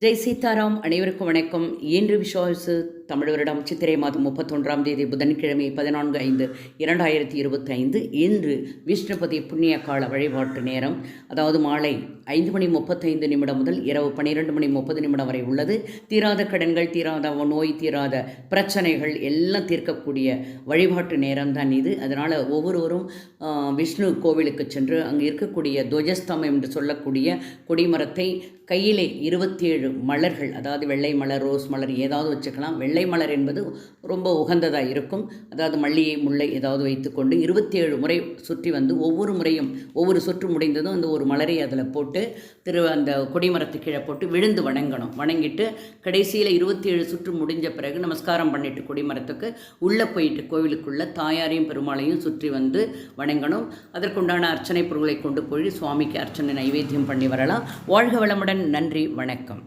ஜெய் சீதாராம். அனைவருக்கும் வணக்கம். இன்று விஷாசு தமிழ் வருடம் சித்திரை மாதம் 31ஆம் தேதி புதன்கிழமை 14/5/2025. இன்று விஷ்ணுபதி புண்ணிய கால வழிபாட்டு நேரம், அதாவது மாலை 5:35 முதல் இரவு 12:30 வரை உள்ளது. தீராத கடன்கள், தீராத நோய், தீராத பிரச்சனைகள் எல்லாம் தீர்க்கக்கூடிய வழிபாட்டு நேரம் தான் இது. அதனால் ஒவ்வொருவரும் விஷ்ணு கோவிலுக்கு சென்று அங்கு இருக்கக்கூடிய துவஜஸ்தம்பம் என்று சொல்லக்கூடிய கொடிமரத்தை கையிலே 27 மலர்கள், அதாவது வெள்ளை மலர், ரோஸ் மலர் ஏதாவது வச்சுக்கலாம். வெள்ளை மலர் என்பது ரொம்ப உகந்ததாக இருக்கும். அதாவது மல்லிகை, முல்லை ஏதாவது வைத்துக்கொண்டு 27 முறை சுற்றி வந்து ஒவ்வொரு முறையும் ஒவ்வொரு சுற்று முடிந்ததும் அந்த ஒரு மலரை அதில் போட்டு அந்த கொடிமரத்து கீழே போட்டு விழுந்து வணங்கணும். வணங்கிட்டு கடைசியில் 27 சுற்று முடிஞ்ச பிறகு நமஸ்காரம் பண்ணிட்டு கொடிமரத்துக்கு உள்ளே போயிட்டு கோவிலுக்குள்ளே தாயாரையும் பெருமாளையும் சுற்றி வந்து வணங்கணும். அதற்குண்டான அர்ச்சனை பொருட்களை கொண்டு போய் சுவாமிக்கு அர்ச்சனை நைவேத்தியம் பண்ணி வரலாம். வாழ்க வளமுடன். நன்றி, வணக்கம்.